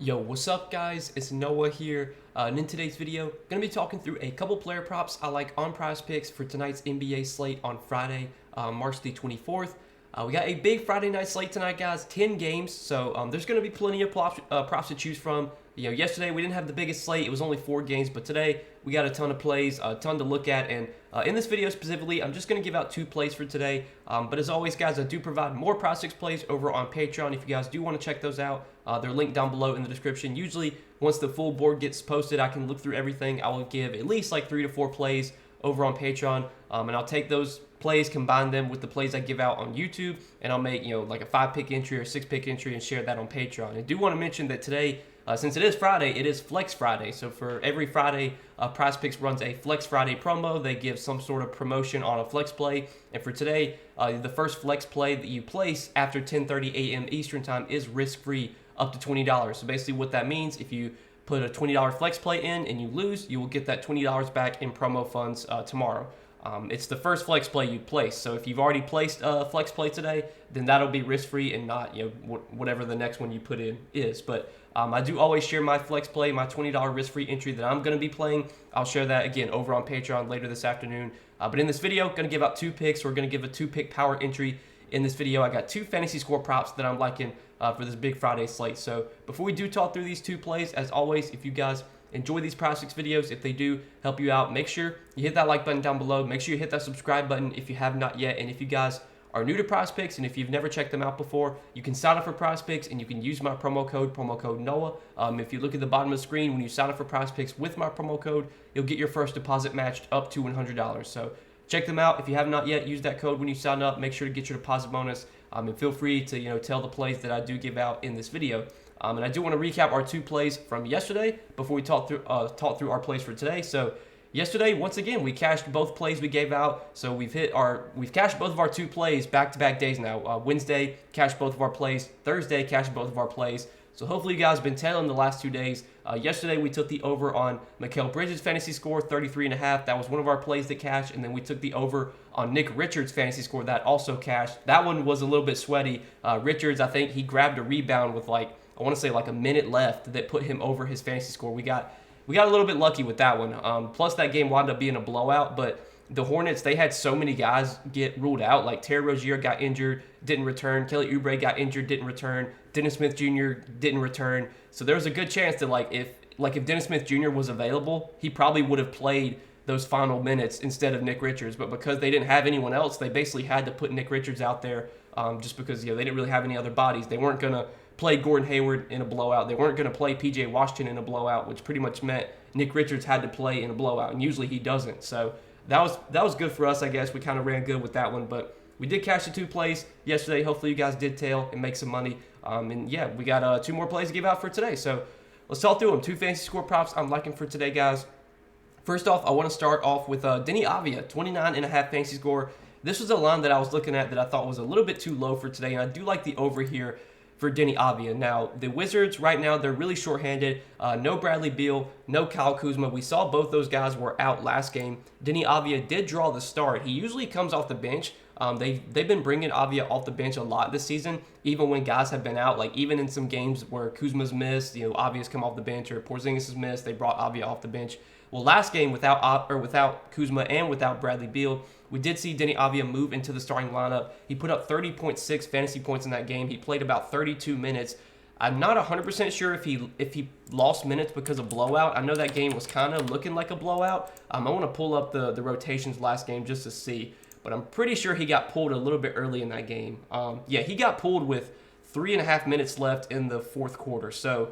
Yo, what's up guys? It's Noah here, and in today's video, going to be talking through a couple player props I like on Prizepicks for tonight's NBA slate on Friday, March the 24th. We got a big Friday night slate tonight, guys, 10 games, so there's going to be plenty of props to choose from. You know, yesterday we didn't have the biggest slate, it was only 4 games, but today we got a ton of plays, a ton to look at, and in this video specifically, I'm just going to give out 2 plays for today, but as always, guys, I do provide more Prizepicks plays over on Patreon. If you guys do want to check those out, they're linked down below in the description. Usually, once the full board gets posted, I can look through everything. I will give at least like 3 to 4 plays over on Patreon, and I'll take those plays, combine them with the plays I give out on YouTube, and I'll make, like a 5-pick entry or 6-pick entry and share that on Patreon. I do want to mention that today, since it is Friday, it is Flex Friday. So for every Friday, Prizepicks runs a Flex Friday promo. They give some sort of promotion on a flex play. And for today, the first flex play that you place after 10:30 a.m. Eastern time is risk-free up to $20. So basically what that means, if you put a $20 flex play in and you lose, you will get that $20 back in promo funds tomorrow. It's the first flex play you place. So if you've already placed a flex play today, then that'll be risk-free and not whatever the next one you put in is. But I do always share my flex play, my $20 risk-free entry that I'm going to be playing. I'll share that again over on Patreon later this afternoon. But in this video, going to give out 2 picks. We're going to give a 2-pick power entry in this video. I got 2 fantasy score props that I'm liking for this big Friday slate. So before we do talk through these 2 plays, as always, if you guys enjoy these Prizepicks videos, if they do help you out, make sure you hit that like button down below. Make sure you hit that subscribe button if you have not yet. And if you guys are new to Prizepicks and if you've never checked them out before, you can sign up for Prizepicks and you can use my promo code Noah. If you look at the bottom of the screen, when you sign up for Prizepicks with my promo code, you'll get your first deposit matched up to $100. So check them out. If you have not yet, use that code when you sign up. Make sure to get your deposit bonus, and feel free to tell the plays that I do give out in this video. And I do want to recap our 2 plays from yesterday before we talk through our plays for today. So yesterday, once again, we cashed both plays we gave out. So we've cashed both of our 2 plays back-to-back days now. Wednesday, cashed both of our plays. Thursday, cashed both of our plays. So hopefully you guys have been tailing the last 2 days. Yesterday, we took the over on Mikal Bridges' fantasy score, 33.5. That was one of our plays that cashed. And then we took the over on Nick Richards' fantasy score. That also cashed. That one was a little bit sweaty. Richards, I think he grabbed a rebound with I want to say a minute left that put him over his fantasy score. We got a little bit lucky with that one. Plus, that game wound up being a blowout. But the Hornets, they had so many guys get ruled out. Like Terry Rozier got injured, didn't return. Kelly Oubre got injured, didn't return. Dennis Smith Jr. didn't return. So there was a good chance that if Dennis Smith Jr. was available, he probably would have played those final minutes instead of Nick Richards. But because they didn't have anyone else, they basically had to put Nick Richards out there just because they didn't really have any other bodies. They weren't going to play Gordon Hayward in a blowout. They weren't going to play P.J. Washington in a blowout, which pretty much meant Nick Richards had to play in a blowout, and usually he doesn't. So that was good for us, I guess. We kind of ran good with that one, but we did cash the 2 plays yesterday. Hopefully you guys did tail and make some money. And yeah, we got 2 more plays to give out for today. So let's talk through them. 2 fantasy score props I'm liking for today, guys. First off, I want to start off with Deni Avdija, 29.5 fantasy score. This was a line that I was looking at that I thought was a little bit too low for today, and I do like the over here for Deni Avdija. Now, the Wizards right now, they're really shorthanded. No Bradley Beal, no Kyle Kuzma. We saw both those guys were out last game. Deni Avdija did draw the start. He usually comes off the bench. They've been bringing Avdija off the bench a lot this season, even when guys have been out. Like even in some games where Kuzma's missed, Avdija's come off the bench, or Porzingis is missed, they brought Avdija off the bench. Well, last game without Kuzma and without Bradley Beal, we did see Deni Avdija move into the starting lineup. He put up 30.6 fantasy points in that game. He played about 32 minutes. I'm not 100% sure if he lost minutes because of blowout. I know that game was kind of looking like a blowout. I want to pull up the rotations last game just to see, but I'm pretty sure he got pulled a little bit early in that game. Yeah, he got pulled with 3.5 minutes left in the 4th quarter. So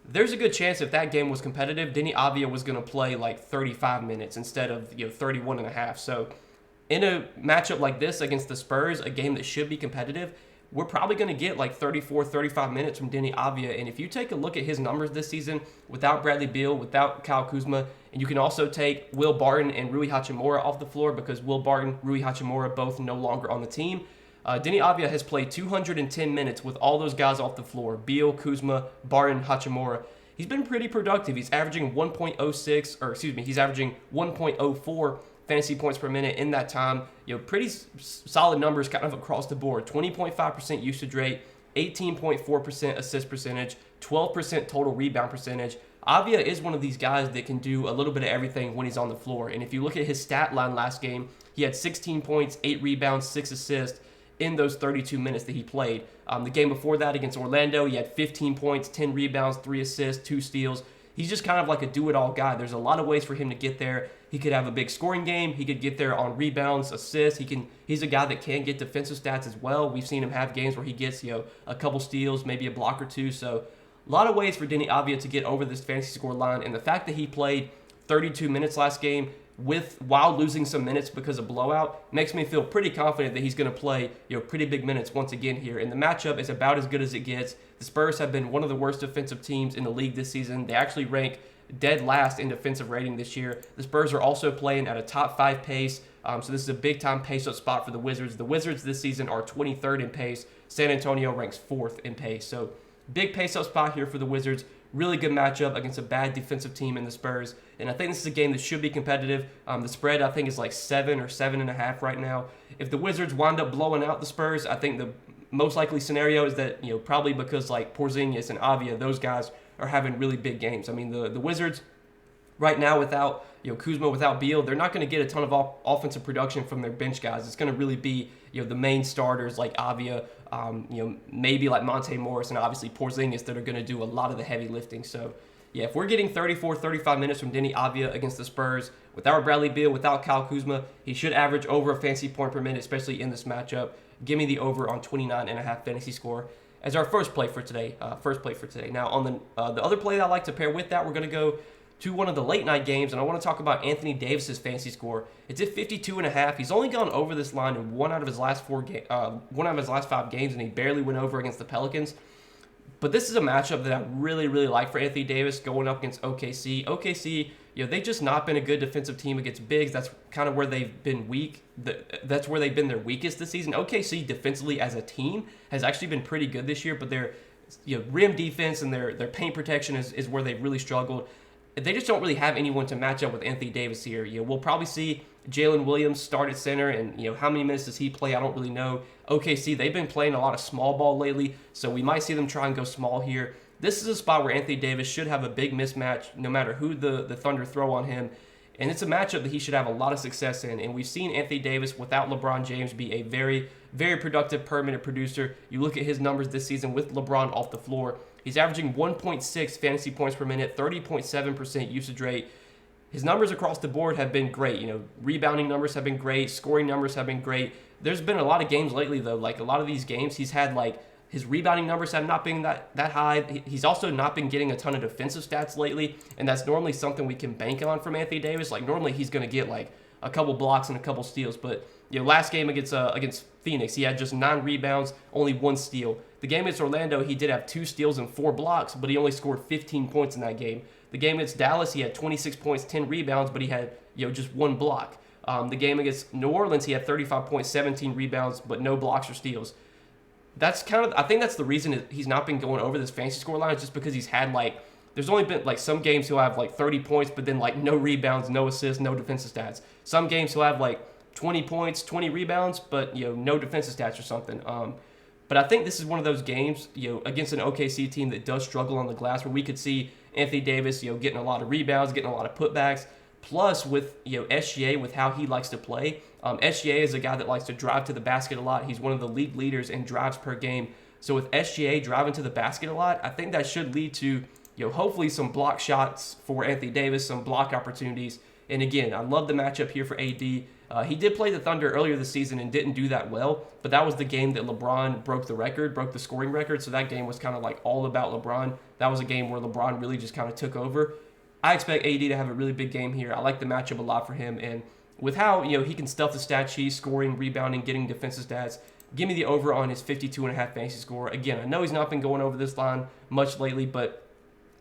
there's a good chance if that game was competitive, Deni Avdija was going to play 35 minutes instead of 31.5. So in a matchup like this against the Spurs, a game that should be competitive, we're probably going to get 34, 35 minutes from Deni Avdija. And if you take a look at his numbers this season, without Bradley Beal, without Kyle Kuzma, and you can also take Will Barton and Rui Hachimura off the floor because Will Barton, Rui Hachimura both no longer on the team. Deni Avdija has played 210 minutes with all those guys off the floor, Beal, Kuzma, Barton, Hachimura. He's been pretty productive. He's averaging 1.04 fantasy points per minute in that time. Pretty solid numbers kind of across the board. 20.5% usage rate, 18.4% assist percentage, 12% total rebound percentage. Avia is one of these guys that can do a little bit of everything when he's on the floor. And if you look at his stat line last game, he had 16 points, 8 rebounds, 6 assists in those 32 minutes that he played. The game before that against Orlando, he had 15 points, 10 rebounds, 3 assists, 2 steals. He's just kind of like a do-it-all guy. There's a lot of ways for him to get there. He could have a big scoring game. He could get there on rebounds, assists. He's a guy that can get defensive stats as well. We've seen him have games where he gets, a couple steals, maybe a block or two. So a lot of ways for Deni Avdija to get over this fantasy score line. And the fact that he played 32 minutes last game while losing some minutes because of blowout makes me feel pretty confident that he's going to play pretty big minutes once again here. And the matchup is about as good as it gets. The Spurs have been one of the worst defensive teams in the league this season. They actually rank dead last in defensive rating this year. The Spurs are also playing at a top 5 pace, so this is a big-time pace-up spot for the Wizards. The Wizards this season are 23rd in pace. San Antonio ranks 4th in pace. So big pace-up spot here for the Wizards. Really good matchup against a bad defensive team in the Spurs. And I think this is a game that should be competitive. The spread, I think, is like 7 or 7.5 right now. If the Wizards wind up blowing out the Spurs, I think the most likely scenario is that, probably because like Porzingis and Avdija, those guys are having really big games. I mean, the Wizards right now without Kuzma, without Beal, they're not going to get a ton of offensive production from their bench guys. It's going to really be the main starters like Avdija, maybe like Monte Morris, and obviously Porzingis that are going to do a lot of the heavy lifting. So yeah, if we're getting 34, 35 minutes from Deni Avdija against the Spurs without Bradley Beal, without Kyle Kuzma, he should average over a fantasy point per minute, especially in this matchup. Give me the over on 29.5 fantasy score as our first play for today. Now, on the other play that I like to pair with that, we're going to go to one of the late night games, and I want to talk about Anthony Davis's fantasy score. It's at 52.5. He's only gone over this line in one out of his last 5 games, and he barely went over against the Pelicans. But this is a matchup that I really, really like for Anthony Davis going up against OKC. OKC, they've just not been a good defensive team against bigs. That's kind of where they've been weak. That's where they've been their weakest this season. OKC defensively as a team has actually been pretty good this year, but their rim defense and their paint protection is where they've really struggled. They just don't really have anyone to match up with Anthony Davis here. We'll probably see Jalen Williams start at center, and how many minutes does he play? I don't really know. OKC, they've been playing a lot of small ball lately, so we might see them try and go small here. This is a spot where Anthony Davis should have a big mismatch no matter who the Thunder throw on him, and it's a matchup that he should have a lot of success in. And we've seen Anthony Davis without LeBron James be a very, very productive per-minute producer. You look at his numbers this season with LeBron off the floor. He's averaging 1.6 fantasy points per minute, 30.7% usage rate. His numbers across the board have been great. Rebounding numbers have been great. Scoring numbers have been great. There's been a lot of games lately, though. Like, a lot of these games, he's had, his rebounding numbers have not been that high. He's also not been getting a ton of defensive stats lately, and that's normally something we can bank on from Anthony Davis. Normally he's going to get, a couple blocks and a couple steals. But, last game against Phoenix, he had just 9 rebounds, only 1 steal. The game against Orlando, he did have 2 steals and 4 blocks, but he only scored 15 points in that game. The game against Dallas, he had 26 points, 10 rebounds, but he had just 1 block. The game against New Orleans, he had 35 points, 17 rebounds, but no blocks or steals. That's I think that's the reason he's not been going over this fantasy score line, is just because he's had there's only been some games he'll have 30 points, but then no rebounds, no assists, no defensive stats. Some games he'll have 20 points, 20 rebounds, but no defensive stats or something. But I think this is one of those games, against an OKC team that does struggle on the glass, where we could see Anthony Davis, getting a lot of rebounds, getting a lot of putbacks. Plus, with SGA, with how he likes to play, SGA is a guy that likes to drive to the basket a lot. He's one of the league leaders in drives per game. So with SGA driving to the basket a lot, I think that should lead to hopefully some block shots for Anthony Davis, some block opportunities. And again, I love the matchup here for AD. He did play the Thunder earlier this season and didn't do that well, but that was the game that LeBron broke the scoring record. So that game was kind of all about LeBron. That was a game where LeBron really just kind of took over. I expect AD to have a really big game here. I like the matchup a lot for him, and with how he can stuff the stat sheet, scoring, rebounding, getting defensive stats, give me the over on his 52.5 fantasy score. Again, I know he's not been going over this line much lately, but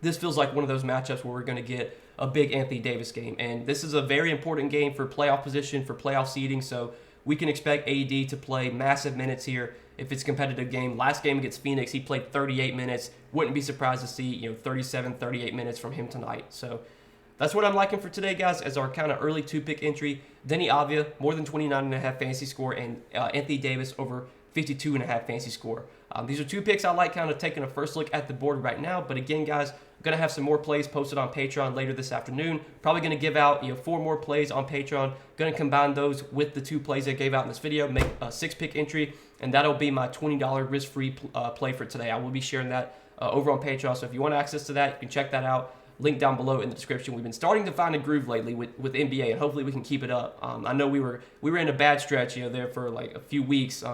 this feels like one of those matchups where we're going to get a big Anthony Davis game. And this is a very important game for playoff position, for playoff seeding, so we can expect AD to play massive minutes here if it's a competitive game. Last game against Phoenix, he played 38 minutes. Wouldn't be surprised to see 37, 38 minutes from him tonight. So that's what I'm liking for today, guys, as our kind of early 2-pick entry. Deni Avdija, more than 29.5 fantasy score, and Anthony Davis over 52.5 fantasy score. These are two picks I like, kind of taking a first look at the board right now. But again, guys, I'm going to have some more plays posted on Patreon later this afternoon. Probably going to give out 4 more plays on Patreon. Going to combine those with the 2 plays I gave out in this video, make a 6-pick entry, and that'll be my $20 risk-free play for today. I will be sharing that over on Patreon. So if you want access to that, you can check that out. Link down below in the description. We've been starting to find a groove lately with NBA, and hopefully we can keep it up. I know we were in a bad stretch, there for like a few weeks.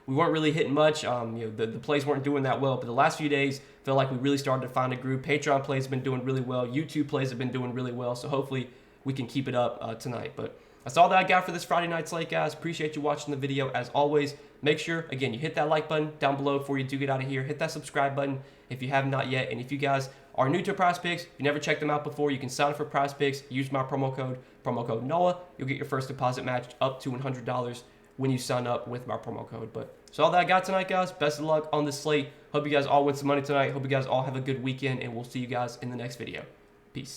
We weren't really hitting much. The plays weren't doing that well, but the last few days feel like we really started to find a groove. Patreon plays have been doing really well. YouTube plays have been doing really well. So hopefully we can keep it up tonight. But that's all that I got for this Friday night slate, guys. Appreciate you watching the video as always. Make sure, again, you hit that like button down below before you do get out of here. Hit that subscribe button if you have not yet. And if you guys are new to Prizepicks, if you never checked them out before, you can sign up for Prizepicks. Use my promo code NOAH. You'll get your first deposit match up to $100 when you sign up with my promo code. But that's all that I got tonight, guys. Best of luck on this slate. Hope you guys all win some money tonight. Hope you guys all have a good weekend, and we'll see you guys in the next video. Peace.